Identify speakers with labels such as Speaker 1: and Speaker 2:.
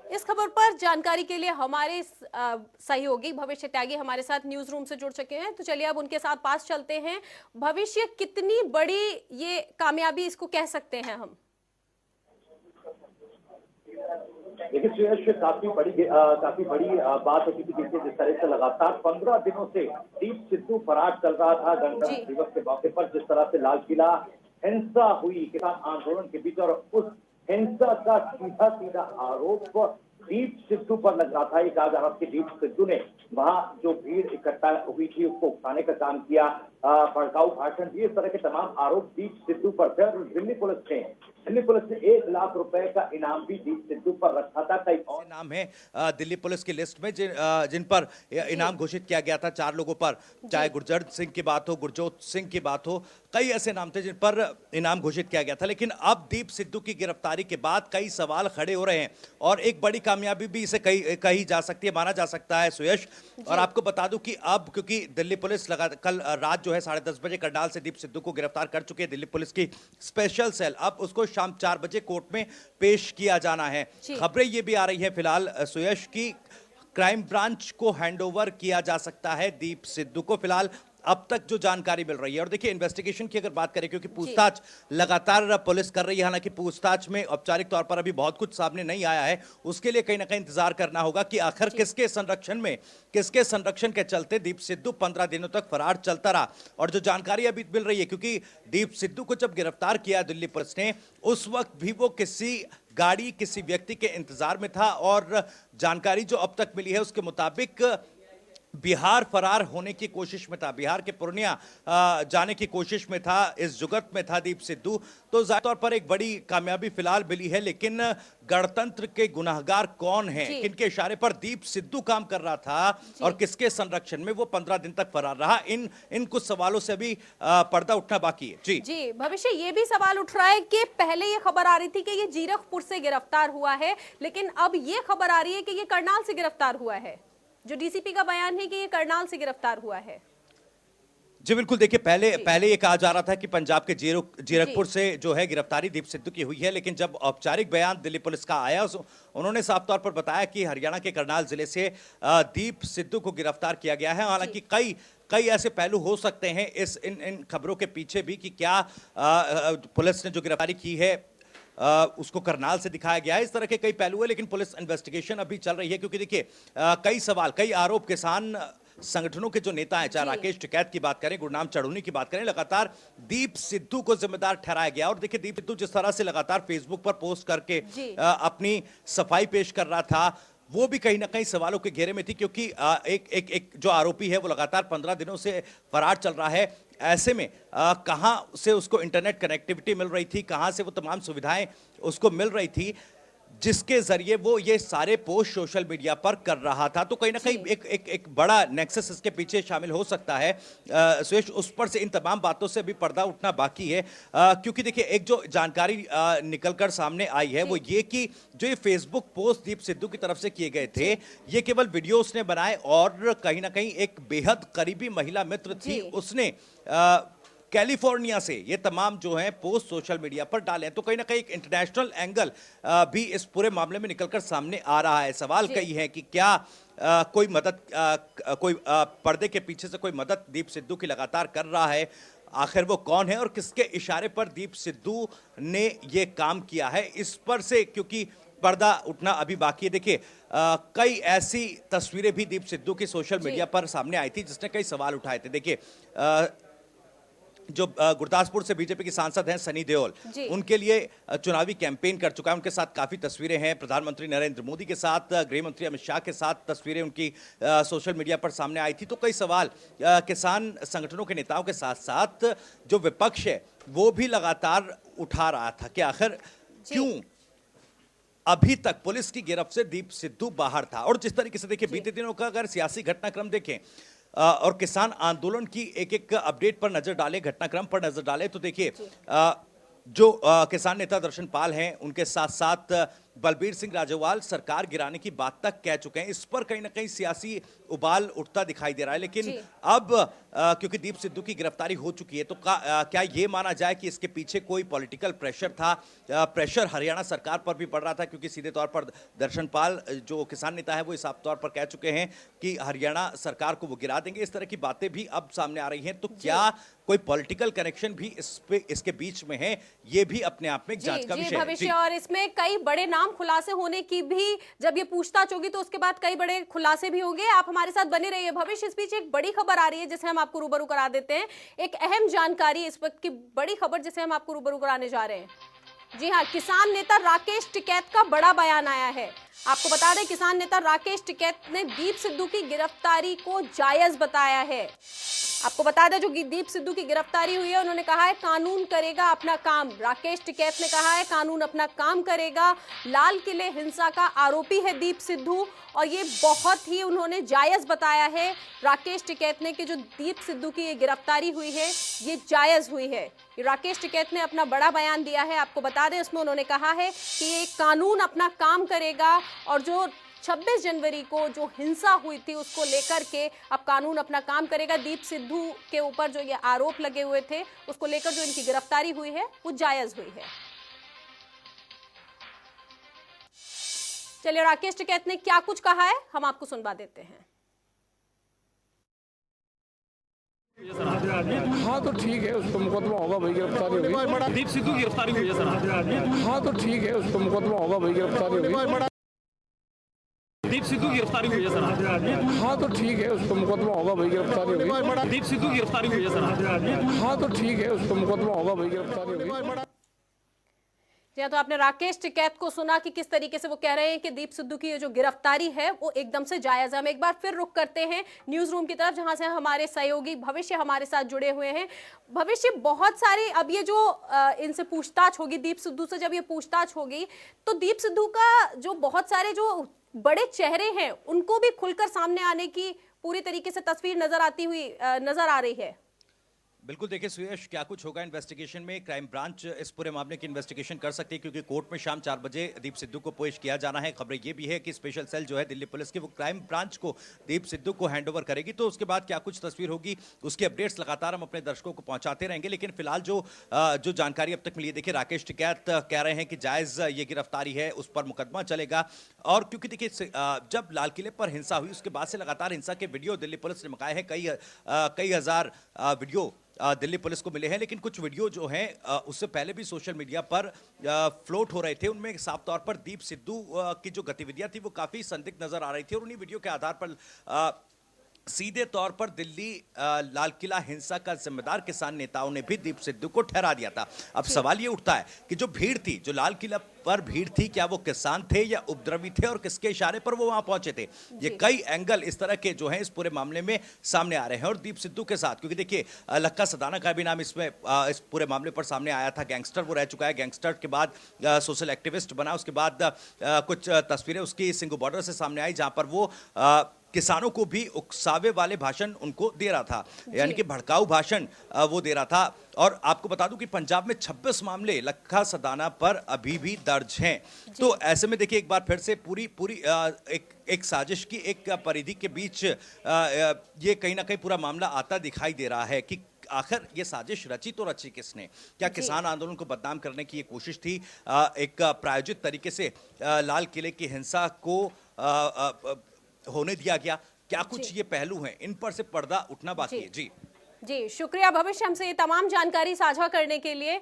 Speaker 1: इस खबर पर जानकारी के लिए हमारे सहयोगी भविष्य त्यागी हमारे साथ न्यूज रूम से जुड़ चुके हैं, तो चलिए अब उनके साथ पास चलते हैं। भविष्य, कितनी बड़ी ये कामयाबी इसको कह सकते हैं हम?
Speaker 2: देखिए सुयश, काफी बड़ी बात है क्योंकि देखिए जिस तरह से लगातार 15 दिनों से दीप सिद्धू फरार चल रहा था गणतंत्र
Speaker 1: जी
Speaker 2: दिवस के मौके पर, जिस तरह से लाल किला हिंसा हुई किसान आंदोलन के बीच, और उस हिंसा का सीधा सीधा आरोप दीप सिद्धू पर लग रहा था। ये कहा जा रहा था कि दीप सिद्धू ने वहां जो भीड़ इकट्ठा हुई थी उसको उकसाने का काम किया, भड़काऊ भाषण दिए, इस तरह के तमाम आरोप दीप सिद्धू पर थे। और दिल्ली पुलिस ने 1 लाख रुपए का इनाम भी दीप सिद्धू पर रखा था। कई और
Speaker 3: नाम है दिल्ली पुलिस की लिस्ट में जिन पर इनाम घोषित किया गया था, 4 लोगों पर, चाहे गुरजर सिंह की बात हो, गुरजोत सिंह की बात हो, कई ऐसे नाम थे जिन पर इनाम घोषित किया गया था। लेकिन अब दीप सिद्धू की गिरफ्तारी के बाद कई सवाल खड़े हो रहे हैं और एक बड़ी कामयाबी भी इसे कही जा सकती है, माना जा सकता है सुयश। और आपको बता दूं कि अब क्योंकि दिल्ली पुलिस कल रात जो है 10:30 बजे करनाल से दीप सिद्धू को गिरफ्तार कर चुकी है दिल्ली पुलिस की स्पेशल सेल, अब उसको शाम 4 बजे कोर्ट में पेश किया जाना है। खबरें ये भी आ रही है फिलहाल सुयश की क्राइम ब्रांच को हैंडओवर किया जा सकता है दीप सिद्धू को, फिलहाल अब तक जो जानकारी मिल रही है। और देखिए इन्वेस्टिगेशन की अगर बात करें, क्योंकि पूछताछ लगातार पुलिस कर रही है, हालांकि पूछताछ में औपचारिक तौर पर अभी बहुत कुछ सामने नहीं आया है, उसके लिए कहीं ना कहीं इंतजार करना होगा कि आखिर किसके संरक्षण के चलते दीप सिद्धू 15 दिनों तक फरार चलता रहा। और जो जानकारी अभी मिल रही है, क्योंकि दीप सिद्धू को जब गिरफ्तार किया दिल्ली पुलिस ने, उस वक्त भी वो किसी व्यक्ति के इंतजार में था, और जानकारी जो अब तक मिली है उसके मुताबिक बिहार फरार होने की कोशिश में था, बिहार के पूर्णिया जाने की कोशिश में था, इस जुगत में था दीप सिद्धू। तो जाहिर तौर पर एक बड़ी कामयाबी फिलहाल मिली है, लेकिन गणतंत्र के गुनाहगार कौन हैं, किनके इशारे पर दीप सिद्धू काम कर रहा था और किसके संरक्षण में वो 15 दिन तक फरार रहा, इन कुछ सवालों से भी पर्दा उठना बाकी है।
Speaker 1: जी भविष्य, ये भी सवाल उठ रहा है कि पहले ये खबर आ रही थी कि ये जीरकपुर से गिरफ्तार हुआ है, लेकिन अब ये खबर आ रही है कि ये करनाल से गिरफ्तार हुआ है। जो डीसीपी का बयान है कि ये करनाल से गिरफ्तार हुआ है।
Speaker 3: जी बिल्कुल, देखिए पहले ये कहा जा रहा था कि पंजाब के जीरकपुर से जो है गिरफ्तारी दीप सिद्धू की हुई है, लेकिन जब औपचारिक बयान दिल्ली पुलिस का आया उन्होंने साफ तौर पर बताया कि हरियाणा के करनाल जिले से दीप सिद्धू को गिरफ्तार किया गया है। हालांकि कई ऐसे पहलू हो सकते हैं इन खबरों के पीछे भी कि क्या पुलिस ने जो गिरफ्तारी की है उसको करनाल से दिखाया गया है, इस तरह के कई पहलू है। लेकिन पुलिस इन्वेस्टिगेशन अभी चल रही है, क्योंकि देखिए कई आरोप किसान संगठनों के जो नेता हैं, चाहे राकेश टिकैत की बात करें, गुरनाम चढ़ूनी की बात करें, लगातार दीप सिद्धू को जिम्मेदार ठहराया गया। और देखिए दीप सिद्धू जिस तरह से लगातार फेसबुक पर पोस्ट करके अपनी सफाई पेश कर रहा था, वो भी कहीं ना कहीं सवालों के घेरे में थी, क्योंकि एक जो आरोपी है वो लगातार 15 दिनों से फरार चल रहा है। ऐसे में कहां से उसको इंटरनेट कनेक्टिविटी मिल रही थी, कहां से वो तमाम सुविधाएं उसको मिल रही थी जिसके जरिए वो ये सारे पोस्ट सोशल मीडिया पर कर रहा था। तो कहीं ना कहीं एक बड़ा नेक्सस इसके पीछे शामिल हो सकता है सुयश। उस पर से इन तमाम बातों से भी पर्दा उठना बाकी है, क्योंकि देखिए एक जो जानकारी निकलकर सामने आई है वो ये कि जो ये फेसबुक पोस्ट दीप सिद्धू की तरफ से किए गए थे, ये केवल वीडियो उसने बनाए और कहीं ना कहीं एक बेहद करीबी महिला मित्र थी, उसने कैलिफोर्निया से ये तमाम जो हैं पोस्ट सोशल मीडिया पर डाले हैं। तो कहीं ना कहीं एक इंटरनेशनल एंगल भी इस पूरे मामले में निकलकर सामने आ रहा है। सवाल कई है कि क्या कोई मदद पर्दे के पीछे से कोई मदद दीप सिद्धू की लगातार कर रहा है, आखिर वो कौन है और किसके इशारे पर दीप सिद्धू ने ये काम किया है, इस पर से क्योंकि पर्दा उठना अभी बाकी है। देखिए कई ऐसी तस्वीरें भी दीप सिद्धू की सोशल मीडिया पर सामने आई थी जिसने कई सवाल उठाए थे। देखिए जो गुरदासपुर से बीजेपी के सांसद हैं सनी देओल, उनके लिए चुनावी कैंपेन कर चुका है, उनके साथ काफी तस्वीरें हैं, प्रधानमंत्री नरेंद्र मोदी के साथ, गृह मंत्री अमित शाह के साथ तस्वीरें उनकी सोशल मीडिया पर सामने आई थी। तो कई सवाल किसान संगठनों के नेताओं के साथ साथ जो विपक्ष है वो भी लगातार उठा रहा था कि आखिर क्यों अभी तक पुलिस की गिरफ्त से दीप सिद्धू बाहर था। और जिस तरीके से देखिए बीते दिनों का अगर सियासी घटनाक्रम देखें और किसान आंदोलन की एक अपडेट पर नजर डालें, घटनाक्रम पर नजर डालें, तो देखिए जो किसान नेता दर्शन पाल हैं, उनके साथ साथ बलबीर सिंह राजोवाल सरकार गिराने की बात तक कह चुके हैं। इस पर कहीं ना कहीं सियासी उबाल उठता दिखाई दे रहा है, लेकिन
Speaker 1: जी।
Speaker 3: अब क्योंकि दीप सिद्धू की गिरफ्तारी हो चुकी है तो क्या ये माना जाए कि इसके पीछे कोई पॉलिटिकल प्रेशर था? प्रेशर हरियाणा सरकार पर भी पड़ रहा था, क्योंकि सीधे तौर पर दर्शनपाल जो किसान नेता है वो साफ तौर पर कह चुके हैं कि हरियाणा सरकार को वो गिरा देंगे। इस तरह की बातें भी अब सामने आ रही हैं, तो क्या कोई पॉलिटिकल कनेक्शन भी इसके बीच में है? ये भी अपने आप में एक जांच का विषय है।
Speaker 1: भविष्य, और इसमें कई बड़े नाम खुलासे होने की भी जब ये पूछताछ होगी तो उसके बाद कई बड़े खुलासे भी होंगे। आप हमारे साथ बने रहिए। भविष्य, इस बीच एक बड़ी खबर आ रही है जिसे हम आपको रूबरू करा देते हैं। एक अहम जानकारी, इस वक्त की बड़ी खबर जिसे हम आपको रूबरू कराने जा रहे हैं। जी हाँ, किसान नेता राकेश टिकैत का बड़ा बयान आया है। आपको बता दें, किसान नेता राकेश टिकैत ने दीप सिद्धू की गिरफ्तारी को जायज बताया है। आपको बता दें, जो दीप सिद्धू की गिरफ्तारी हुई है, उन्होंने कहा है कानून करेगा अपना काम। राकेश टिकैत ने कहा है कानून अपना काम करेगा। लाल किले हिंसा का आरोपी है दीप सिद्धू, और ये बहुत ही उन्होंने जायज बताया है राकेश टिकैत ने कि जो दीप सिद्धू की ये गिरफ्तारी हुई है ये जायज हुई है। राकेश टिकैत ने अपना बड़ा बयान दिया है। आपको बता दें, उसमें उन्होंने कहा है कि ये कानून अपना काम करेगा, और जो 26 जनवरी को जो हिंसा हुई थी उसको लेकर के अब कानून अपना काम करेगा। दीप सिद्धू के ऊपर जो ये आरोप लगे हुए थे उसको लेकर जो इनकी गिरफ्तारी हुई है वो जायज हुई है। चलिए, राकेश टिकैत ने क्या कुछ कहा है हम आपको सुनवा देते हैं।
Speaker 4: हाँ तो ठीक है, उसको मुकदमा होगा, भाई गिरफ्तारी होगी।
Speaker 5: दीप सिद्धू की गिरफ्तारी हुई है सर।
Speaker 4: हाँ तो ठीक है, उसको मुकदमा होगा, भाई गिरफ्तारी होगी।
Speaker 5: दीप सिद्धू की गिरफ्तारी हुई है सर।
Speaker 4: हाँ तो ठीक है, उसको मुकदमा होगा, भाई गिरफ्तारी होगी।
Speaker 5: दीप सिद्धू की गिरफ्तारी हुई है सर।
Speaker 4: हाँ तो ठीक है, उसको मुकदमा होगा, भाई गिरफ्तारी होगी।
Speaker 1: जी, तो आपने राकेश टिकैत को सुना कि किस तरीके से वो कह रहे हैं कि दीप सिद्धू की ये जो गिरफ्तारी है वो एकदम से जायज है। हम एक बार फिर रुक करते हैं न्यूज रूम की तरफ, जहां से हमारे सहयोगी भविष्य हमारे साथ जुड़े हुए हैं। भविष्य, बहुत सारी अब ये जो इनसे पूछताछ होगी, दीप सिद्धू से जब ये पूछताछ होगी तो दीप सिद्धू का जो बहुत सारे जो बड़े चेहरे हैं उनको भी खुलकर सामने आने की पूरी तरीके से तस्वीर नजर आती हुई नजर आ रही है।
Speaker 3: बिल्कुल, देखिए सुयश, क्या कुछ होगा इन्वेस्टिगेशन में। क्राइम ब्रांच इस पूरे मामले की इन्वेस्टिगेशन कर सकती है, क्योंकि कोर्ट में शाम 4 बजे दीप सिद्धू को पेश किया जाना है। खबरें ये भी है कि स्पेशल सेल जो है दिल्ली पुलिस की वो क्राइम ब्रांच को दीप सिद्धू को हैंडओवर करेगी। तो उसके बाद क्या कुछ तस्वीर होगी उसकी अपडेट्स लगातार हम अपने दर्शकों को पहुंचाते रहेंगे। लेकिन फिलहाल जो जानकारी अब तक मिली है, देखिए राकेश टिकैत कह रहे हैं कि जायज ये गिरफ्तारी है, उस पर मुकदमा चलेगा। और क्योंकि देखिए जब लाल किले पर हिंसा हुई उसके बाद से लगातार हिंसा के वीडियो दिल्ली पुलिस ने मंगाए हैं। कई हजार वीडियो दिल्ली पुलिस को मिले हैं, लेकिन कुछ वीडियो जो हैं उससे पहले भी सोशल मीडिया पर फ्लोट हो रहे थे। उनमें साफ तौर पर दीप सिद्धू की जो गतिविधियां थी वो काफी संदिग्ध नजर आ रही थी, और उन्हीं वीडियो के आधार पर सीधे तौर पर दिल्ली लाल किला हिंसा का जिम्मेदार किसान नेताओं ने भी दीप सिद्धू को ठहरा दिया था। अब सवाल ये उठता है कि जो भीड़ थी, जो लाल किला पर भीड़ थी, क्या वो किसान थे या उपद्रवी थे, और किसके इशारे पर वो वहां पहुंचे थे? ये कई एंगल इस तरह के जो हैं इस पूरे मामले में सामने आ रहे हैं। और दीप सिद्धू के साथ, क्योंकि देखिए लक्का सदाना का भी नाम इसमें इस पूरे मामले पर सामने आया था। गैंगस्टर वो रह चुका है, गैंगस्टर के बाद सोशल एक्टिविस्ट बना। उसके बाद कुछ तस्वीरें उसकी सिंगू बॉर्डर से सामने आई, जहां पर वो किसानों को भी उकसावे वाले भाषण उनको दे रहा था, यानी कि भड़काऊ भाषण वो दे रहा था। और आपको बता दूं कि पंजाब में 26 मामले लक्का सदाना पर अभी भी दर्ज हैं। तो ऐसे में देखिए एक बार फिर से पूरी एक साजिश की एक परिधि के बीच ये कहीं ना कहीं पूरा मामला आता दिखाई दे रहा है कि आखिर ये साजिश रची तो रची किसने? क्या किसान आंदोलन को बदनाम करने की ये कोशिश थी? एक प्रायोजित तरीके से लाल किले की हिंसा को होने दिया गया? क्या कुछ ये पहलू हैं, इन पर से पर्दा उठना बाकी है। जी
Speaker 1: जी, शुक्रिया भविष्य हमसे ये तमाम जानकारी साझा करने के लिए।